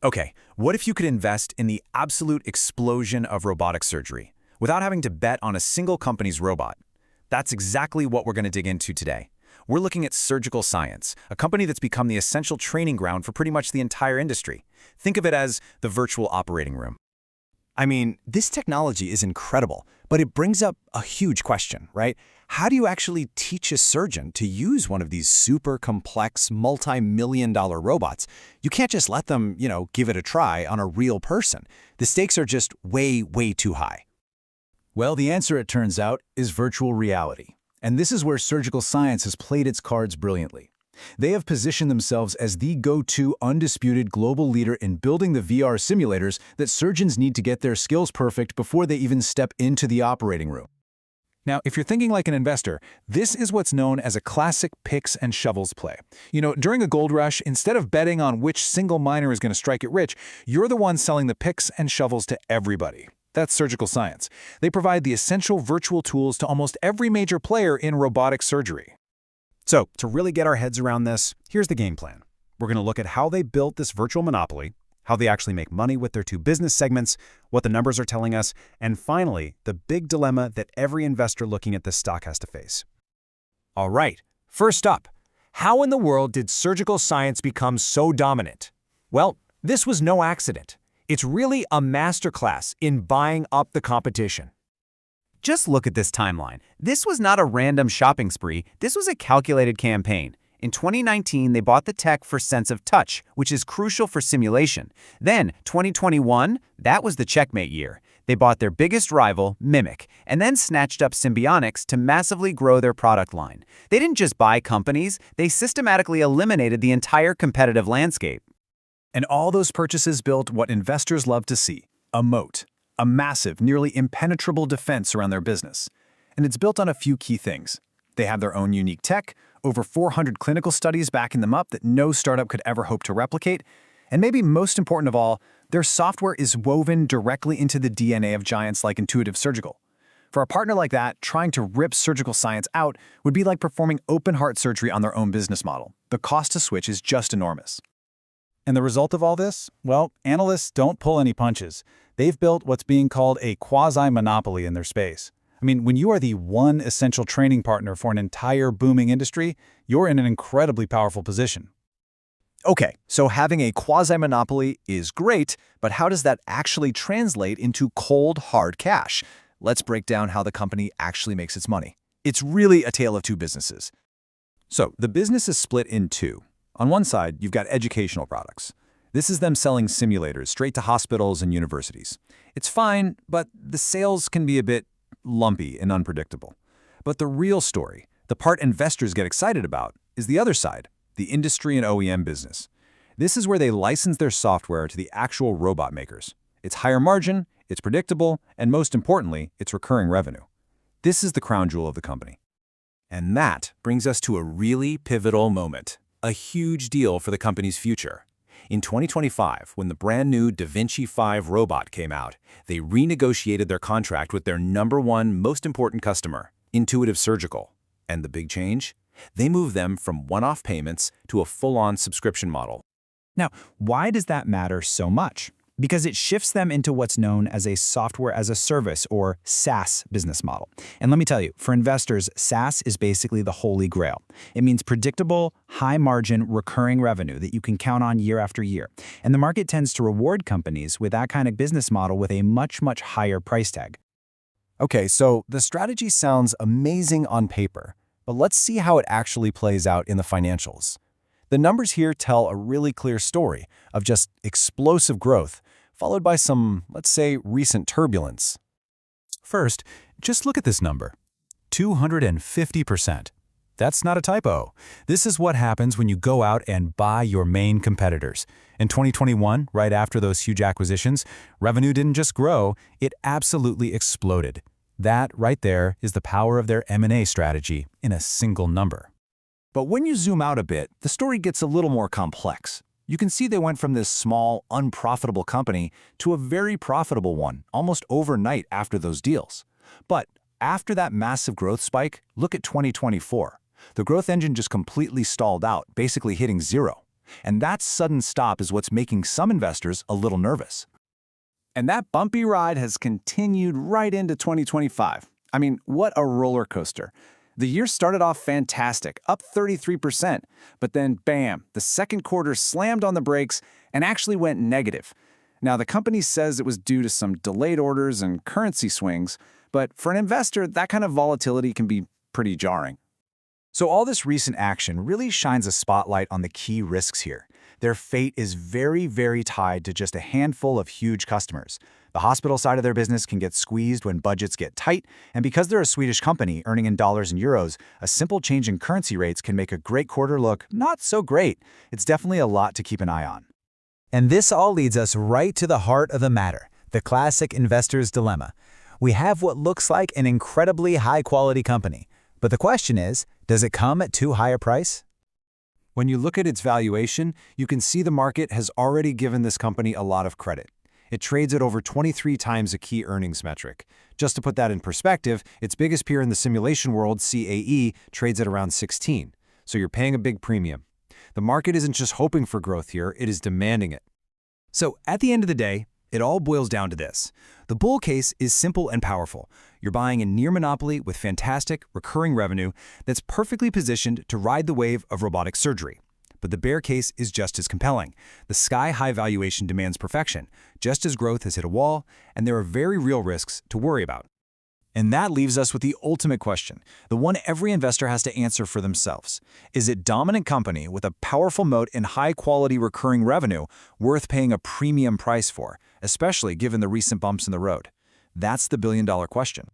Okay, what if you could invest in the absolute explosion of robotic surgery without having to bet on a single company's robot? That's exactly what we're going to dig into today. We're looking at Surgical Science, a company that's become the essential training ground for pretty much the entire industry. Think of it as the virtual operating room. I mean, this technology is incredible, but it brings up a huge question, right? How do you actually teach a surgeon to use one of these super complex, multi-million-dollar robots? You can't just let them, give it a try on a real person. The stakes are just way, way too high. Well, the answer, it turns out, is virtual reality. And this is where Surgical Science has played its cards brilliantly. They have positioned themselves as the go-to undisputed global leader in building the VR simulators that surgeons need to get their skills perfect before they even step into the operating room. Now, if you're thinking like an investor, this is what's known as a classic picks and shovels play. During a gold rush, instead of betting on which single miner is going to strike it rich, you're the one selling the picks and shovels to everybody. That's Surgical Science. They provide the essential virtual tools to almost every major player in robotic surgery. So, to really get our heads around this, here's the game plan. We're going to look at how they built this virtual monopoly, how they actually make money with their two business segments, what the numbers are telling us, and finally, the big dilemma that every investor looking at this stock has to face. All right, first up, how in the world did Surgical Science become so dominant? Well, this was no accident. It's really a masterclass in buying up the competition. Just look at this timeline. This was not a random shopping spree. This was a calculated campaign. In 2019, they bought the tech for sense of touch, which is crucial for simulation. Then, 2021, that was the checkmate year. They bought their biggest rival, Mimic, and then snatched up Symbionics to massively grow their product line. They didn't just buy companies, they systematically eliminated the entire competitive landscape. And all those purchases built what investors love to see, a moat. A massive, nearly impenetrable defense around their business. And it's built on a few key things. They have their own unique tech, over 400 clinical studies backing them up that no startup could ever hope to replicate, and maybe most important of all, their software is woven directly into the DNA of giants like Intuitive Surgical. For a partner like that, trying to rip Surgical Science out would be like performing open-heart surgery on their own business model. The cost to switch is just enormous. And the result of all this? Well, analysts don't pull any punches. They've built what's being called a quasi-monopoly in their space. I mean, when you are the one essential training partner for an entire booming industry, you're in an incredibly powerful position. Okay, so having a quasi-monopoly is great, but how does that actually translate into cold, hard cash? Let's break down how the company actually makes its money. It's really a tale of two businesses. So, the business is split in two. On one side, you've got educational products. This is them selling simulators straight to hospitals and universities. It's fine, but the sales can be a bit lumpy and unpredictable. But the real story, the part investors get excited about, is the other side, the industry and OEM business. This is where they license their software to the actual robot makers. It's higher margin, it's predictable, and most importantly, it's recurring revenue. This is the crown jewel of the company. And that brings us to a really pivotal moment, a huge deal for the company's future. In 2025, when the brand new Da Vinci 5 robot came out, they renegotiated their contract with their #1 most important customer, Intuitive Surgical. And the big change? They moved them from one-off payments to a full-on subscription model. Now, why does that matter so much? Because it shifts them into what's known as a software as a service, or SaaS business model. And let me tell you, for investors, SaaS is basically the holy grail. It means predictable, high-margin, recurring revenue that you can count on year after year. And the market tends to reward companies with that kind of business model with a much, much higher price tag. Okay, so the strategy sounds amazing on paper, but let's see how it actually plays out in the financials. The numbers here tell a really clear story of just explosive growth, followed by some, let's say, recent turbulence. First, just look at this number, 250%. That's not a typo. This is what happens when you go out and buy your main competitors. In 2021, right after those huge acquisitions, revenue didn't just grow, it absolutely exploded. That right there is the power of their M&A strategy in a single number. But when you zoom out a bit, the story gets a little more complex. You can see they went from this small, unprofitable company to a very profitable one almost overnight after those deals. But after that massive growth spike, look at 2024. The growth engine just completely stalled out, basically hitting zero. And that sudden stop is what's making some investors a little nervous. And that bumpy ride has continued right into 2025. I mean, what a roller coaster. The year started off fantastic, up 33%, but then bam, the second quarter slammed on the brakes and actually went negative. Now, the company says it was due to some delayed orders and currency swings, but for an investor, that kind of volatility can be pretty jarring. So all this recent action really shines a spotlight on the key risks here. Their fate is very, very tied to just a handful of huge customers. The hospital side of their business can get squeezed when budgets get tight, and because they're a Swedish company earning in dollars and euros, a simple change in currency rates can make a great quarter look not so great. It's definitely a lot to keep an eye on. And this all leads us right to the heart of the matter, the classic investor's dilemma. We have what looks like an incredibly high-quality company, but the question is, does it come at too high a price? When you look at its valuation, you can see the market has already given this company a lot of credit. It trades at over 23 times a key earnings metric. Just to put that in perspective, its biggest peer in the simulation world, CAE, trades at around 16. So you're paying a big premium. The market isn't just hoping for growth here, it is demanding it. So at the end of the day, it all boils down to this. The bull case is simple and powerful. You're buying a near monopoly with fantastic, recurring revenue that's perfectly positioned to ride the wave of robotic surgery. But the bear case is just as compelling. The sky-high valuation demands perfection, just as growth has hit a wall, and there are very real risks to worry about. And that leaves us with the ultimate question, the one every investor has to answer for themselves. Is a dominant company with a powerful moat and high-quality recurring revenue worth paying a premium price for, especially given the recent bumps in the road? That's the billion-dollar question.